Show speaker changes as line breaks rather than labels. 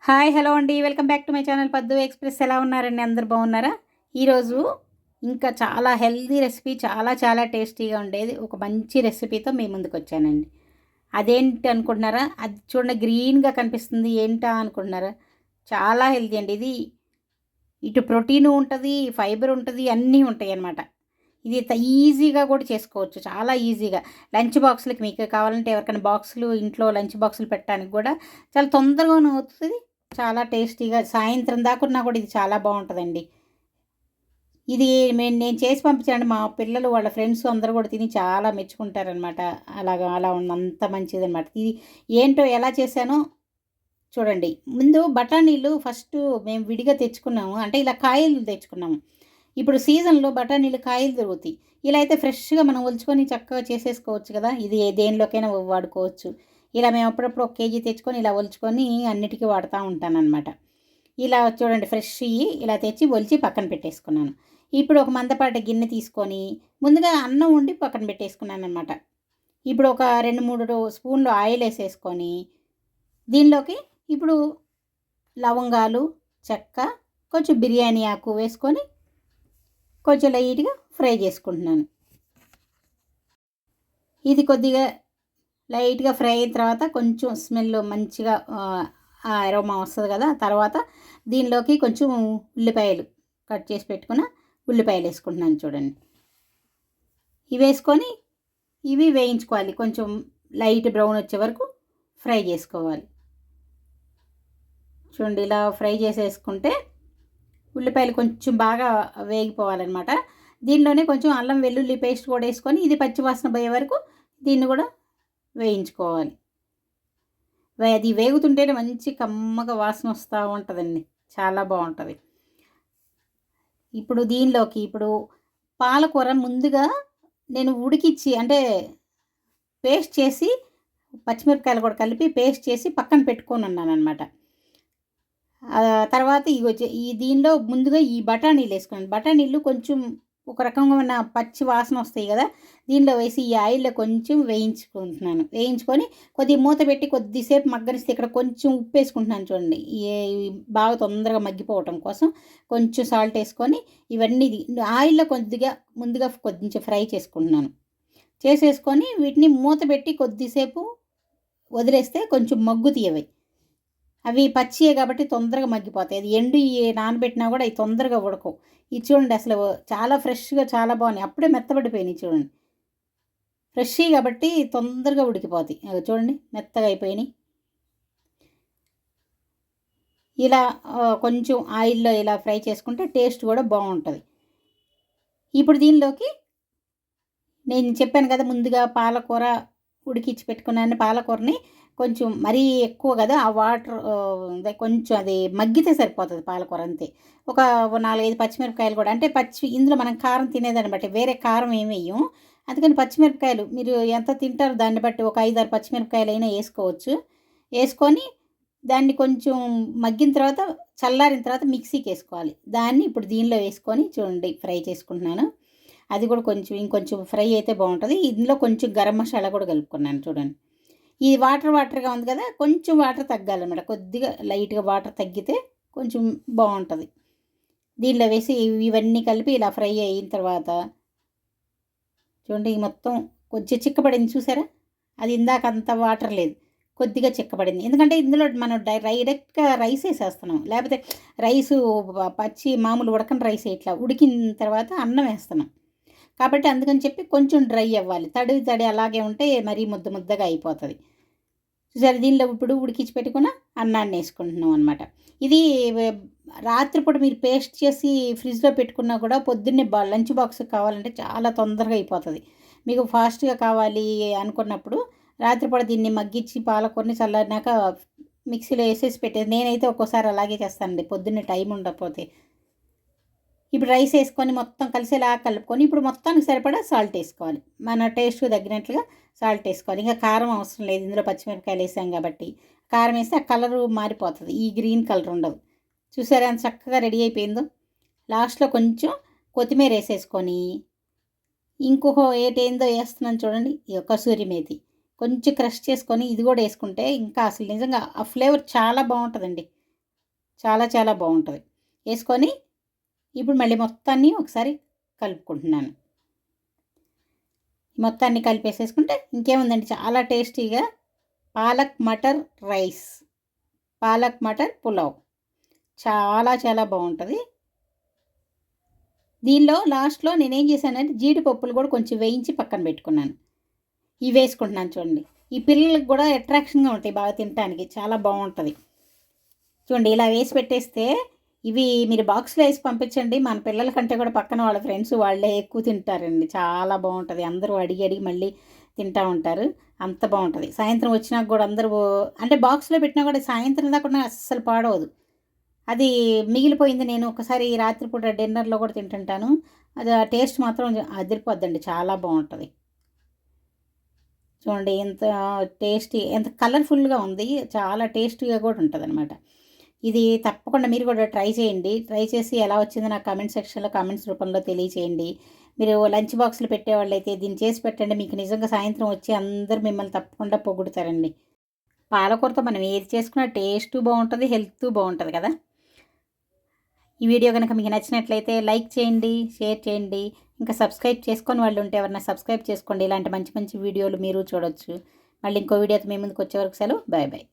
Hi hello అండి, welcome back to my channel పద్దు express. ఎలా ఉన్నారండి? అందరు బాగున్నారా? ఈరోజు ఇంకా చాలా హెల్తీ రెసిపీ, చాలా చాలా టేస్టీగా ఉండేది ఒక మంచి రెసిపీతో మీ ముందుకు వచ్చానండి. అదేంటి అనుకుంటున్నారా? అది చూడండి, గ్రీన్గా కనిపిస్తుంది. ఏంటా అనుకుంటున్నారా? చాలా హెల్తీ అండి ఇది. ఇటు ప్రోటీన్ ఉంటుంది, ఫైబర్ ఉంటుంది, అన్నీ ఉంటాయి అన్నమాట. ఇది ఈజీగా కూడా చేసుకోవచ్చు, చాలా ఈజీగా. లంచ్ బాక్సులకి మీకు కావాలంటే ఎవరికైనా బాక్సులు ఇంట్లో లంచ్ బాక్సులు పెట్టడానికి కూడా చాలా తొందరగానే అవుతుంది. చాలా టేస్టీగా సాయంత్రం దాకున్నా కూడా ఇది చాలా బాగుంటుందండి. ఇది నేను చేసి పంపించాను. మా పిల్లలు వాళ్ళ ఫ్రెండ్స్ అందరూ కూడా తిని చాలా మెచ్చుకుంటారనమాట. అలా అంత మంచిదనమాట. ఇది ఏంటో ఎలా చేశానో చూడండి. ముందు బఠానీలు ఫస్ట్ మేము విడిగా తెచ్చుకున్నాము. అంటే ఇలా కాయలు తెచ్చుకున్నాము. ఇప్పుడు సీజన్లో బఠానీలు కాయలు దొరుకుతాయి. ఇలా అయితే ఫ్రెష్గా మనం ఒలుచుకొని చక్కగా చేసేసుకోవచ్చు కదా. ఇది దేనిలోకైనా వాడుకోవచ్చు. ఇలా మేము అప్పుడప్పుడు ఒక కేజీ తెచ్చుకొని ఇలా ఒలుచుకొని అన్నిటికీ వాడుతూ ఉంటానన్నమాట. ఇలా చూడండి, ఫ్రెష్ ఇలా తెచ్చి ఒలిచి పక్కన పెట్టేసుకున్నాను. ఇప్పుడు ఒక మందపాటి గిన్నె తీసుకొని ముందుగా అన్నం వండి పక్కన పెట్టేసుకున్నాను అనమాట. ఇప్పుడు ఒక 2-3 స్పూన్లు ఆయిల్ వేసేసుకొని దీనిలోకి ఇప్పుడు లవంగాలు, చెక్క, కొంచెం బిర్యానీ ఆకు వేసుకొని కొంచెం లైట్గా ఫ్రై చేసుకుంటున్నాను. ఇది కొద్దిగా లైట్గా ఫ్రై అయిన తర్వాత కొంచెం స్మెల్ మంచిగా అరోమా వస్తుంది కదా. తర్వాత దీనిలోకి కొంచెం ఉల్లిపాయలు కట్ చేసి పెట్టుకున్న ఉల్లిపాయలు వేసుకుంటున్నాను చూడండి. ఇవి వేసుకొని ఇవి వేయించుకోవాలి. కొంచెం లైట్ బ్రౌన్ వచ్చే వరకు ఫ్రై చేసుకోవాలి. చూడండి, ఇలా ఫ్రై చేసేసుకుంటే ఉల్లిపాయలు కొంచెం బాగా వేగిపోవాలన్నమాట. దీనిలోనే కొంచెం అల్లం వెల్లుల్లి పేస్ట్ కూడా వేసుకొని ఇది పచ్చివాసన పోయే వరకు దీన్ని కూడా వేయించుకోవాలి. అది వేగుతుంటేనే మంచి కమ్మగా వాసన వస్తూ ఉంటుందండి, చాలా బాగుంటుంది. ఇప్పుడు దీనిలోకి పాలకూర ముందుగా నేను ఉడికిచ్చి అంటే పేస్ట్ చేసి పచ్చిమిరపకాయలు కూడా కలిపి పేస్ట్ చేసి పక్కన పెట్టుకొని ఉన్నాను అనమాట. తర్వాత ఈ దీనిలో ముందుగా ఈ బఠానీలు వేసుకున్నాను. బఠానీలు కొంచెం ఒక రకమైన పచ్చి వాసన వస్తాయి కదా. దీనిలో వేసి ఈ ఆయిల్లో కొంచెం వేయించుకుంటున్నాను. వేయించుకొని కొద్దిగా మూత పెట్టి కొద్దిసేపు మగ్గనిస్తే ఇక్కడ కొంచెం ఉప్పు వేసుకుంటున్నాను చూడండి. బాగా తొందరగా మగ్గిపోవటం కోసం కొంచెం సాల్ట్ వేసుకొని ఇవన్నీ ఆయిల్లో కొద్దిగా ముందుగా కొంచెం ఫ్రై చేసుకుంటున్నాను. చేసేసుకొని వీటిని మూత పెట్టి కొద్దిసేపు వదిలేస్తే కొంచెం మగ్గుతాయి. అవి పచ్చియే కాబట్టి తొందరగా మగ్గిపోతాయి. అది ఎండు నానబెట్టినా కూడా అవి తొందరగా ఉడకవు. ఇది చూడండి, అసలు చాలా ఫ్రెష్గా చాలా బాగున్నాయి. అప్పుడే మెత్తబడిపోయినాయి చూడండి. ఫ్రెష్ కాబట్టి తొందరగా ఉడికిపోతాయి. అవి చూడండి, మెత్తగా అయిపోయినాయి. ఇలా కొంచెం ఆయిల్లో ఇలా ఫ్రై చేసుకుంటే టేస్ట్ కూడా బాగుంటుంది. ఇప్పుడు దీనిలోకి నేను చెప్పాను కదా, ముందుగా పాలకూర ఉడికించి పెట్టుకున్నాను. పాలకూరని కొంచెం మరీ ఎక్కువ కదా, ఆ వాటర్ కొంచెం అది మగ్గితే సరిపోతుంది పాలకూర అంతే. ఒక 4-5 పచ్చిమిరపకాయలు కూడా, అంటే ఇందులో మనం కారం తినేదాన్ని బట్టి వేరే కారం ఏమి వేయం. అందుకని పచ్చిమిరపకాయలు మీరు ఎంత తింటారో దాన్ని బట్టి ఒక 5-6 పచ్చిమిరపకాయలు అయినా వేసుకోవచ్చు. వేసుకొని దాన్ని కొంచెం మగ్గిన తర్వాత చల్లారిన తర్వాత మిక్సీకి వేసుకోవాలి. దాన్ని ఇప్పుడు దీనిలో వేసుకొని చూడండి ఫ్రై చేసుకుంటున్నాను. అది కూడా ఇంకొంచెం ఫ్రై అయితే బాగుంటుంది. ఇందులో కొంచెం గరం మసాలా కూడా కలుపుకున్నాను చూడండి. ఇది వాటర్గా ఉంది కదా, కొంచెం వాటర్ తగ్గాలన్నమాట. కొద్దిగా లైట్గా వాటర్ తగ్గితే కొంచెం బాగుంటుంది. దీనిలో వేసి ఇవన్నీ కలిపి ఇలా ఫ్రై అయిన తర్వాత చూడండి, మొత్తం కొంచెం చిక్కబడింది చూసారా. అది ఇందాక అంత వాటర్ లేదు, కొద్దిగా చిక్కబడింది. ఎందుకంటే ఇందులో మనం డైరెక్ట్గా రైస్ వేసేస్తున్నాం. లేకపోతే రైసు పచ్చి మామూలు ఉడకని రైస్ ఇట్లా ఉడికిన తర్వాత అన్నం వేస్తున్నాం కాబట్టి అందుకని చెప్పి కొంచెం డ్రై అవ్వాలి. తడి అలాగే ఉంటే మరీ ముద్దగా అయిపోతుంది. సరే, దీనిలో ఇప్పుడు ఉడికించి పెట్టుకున్న అన్నాన్ని వేసుకుంటున్నాం అనమాట. ఇది రాత్రిపూట మీరు పేస్ట్ చేసి ఫ్రిడ్జ్లో పెట్టుకున్నా కూడా పొద్దున్నే లంచ్ బాక్స్ కావాలంటే చాలా తొందరగా అయిపోతుంది. మీకు ఫాస్ట్గా కావాలి అనుకున్నప్పుడు రాత్రిపూట దీన్ని మగ్గించి పాలకూరని చల్లారినాక మిక్సీలో వేసేసి పెట్టేది. నేనైతే ఒక్కోసారి అలాగే చేస్తానండి, పొద్దున్నే టైం ఉండకపోతే. ఇప్పుడు రైస్ వేసుకొని మొత్తం కలిసేలా కలుపుకొని ఇప్పుడు మొత్తానికి సరిపడా సాల్ట్ వేసుకోవాలి. మన టేస్ట్కి తగ్గినట్లుగా సాల్ట్ వేసుకోవాలి. ఇంకా కారం అవసరం లేదు, ఇందులో పచ్చిమిరపకాయలు వేసాం కాబట్టి. కారం వేస్తే ఆ కలరు మారిపోతుంది, ఈ గ్రీన్ కలర్ ఉండదు. చూసారా ఎంత చక్కగా రెడీ అయిపోయిందో. లాస్ట్లో కొంచెం కొత్తిమీర వేసేసుకొని ఇంకొక ఏందో వేస్తున్నాను చూడండి, కసూరి మేతి కొంచెం క్రష్ చేసుకొని ఇది కూడా వేసుకుంటే ఇంకా అసలు నిజంగా ఆ ఫ్లేవర్ చాలా బాగుంటుందండి. చాలా చాలా బాగుంటుంది. వేసుకొని ఇప్పుడు మళ్ళీ మొత్తాన్ని ఒకసారి కలుపుకుంటున్నాను. మొత్తాన్ని కలిపేసేసుకుంటే ఇంకేముందండి, చాలా టేస్టీగా పాలక్ మటర్ రైస్, పాలక్ మటర్ పులావ్ చాలా చాలా బాగుంటుంది. దీనిలో లాస్ట్లో నేనేం చేశానంటే జీడిపప్పులు కూడా కొంచెం వేయించి పక్కన పెట్టుకున్నాను. ఇవి వేసుకుంటున్నాను చూడండి. ఈ పిల్లలకు కూడా అట్రాక్షన్గా ఉంటాయి, బాగా తినడానికి చాలా బాగుంటుంది. చూడండి ఇలా వేసి పెట్టేస్తే ఇవి మీరు బాక్స్లో వేసి పంపించండి. మన పిల్లల కంటే కూడా పక్కన వాళ్ళ ఫ్రెండ్స్ వాళ్ళే ఎక్కువ తింటారండి. చాలా బాగుంటుంది. అందరూ అడిగి అడిగి మళ్ళీ తింటూ ఉంటారు. అంత బాగుంటుంది. సాయంత్రం వచ్చినాక కూడా అందరూ అంటే బాక్స్లో పెట్టినా కూడా సాయంత్రం దాకా కూడా అస్సలు పాడవదు. అది మిగిలిపోయింది నేను ఒకసారి రాత్రిపూట డిన్నర్లో కూడా తింటుంటాను. అది ఆ టేస్ట్ మాత్రం అదిరిపోద్దండి, చాలా బాగుంటుంది. చూడండి ఎంత టేస్టీ, ఎంత కలర్ఫుల్గా ఉంది, చాలా టేస్టీగా కూడా ఉంటుందన్నమాట. ఇది తప్పకుండా మీరు కూడా ట్రై చేయండి. ట్రై చేసి ఎలా వచ్చిందో నాకు కామెంట్ సెక్షన్లో కామెంట్స్ రూపంలో తెలియచేయండి. మీరు లంచ్ బాక్స్లు పెట్టేవాళ్ళైతే దీన్ని చేసి పెట్టండి. మీకు నిజంగా సాయంత్రం వచ్చి అందరూ మిమ్మల్ని తప్పకుండా పొగుడుతారండి. పాలకూరతో మనం ఏది చేసుకున్నా టేస్టు బాగుంటుంది, హెల్త్ బాగుంటుంది కదా. ఈ వీడియో కనుక మీకు నచ్చినట్లయితే లైక్ చేయండి, షేర్ చేయండి. ఇంకా సబ్స్క్రైబ్ చేసుకొని వాళ్ళు ఉంటే ఎవరైనా సబ్స్క్రైబ్ చేసుకోండి. ఇలాంటి మంచి మంచి వీడియోలు మీరు చూడొచ్చు. మళ్ళీ ఇంకో వీడియోతో మీ ముందుకు వచ్చే వరకు సెలవు. Bye bye.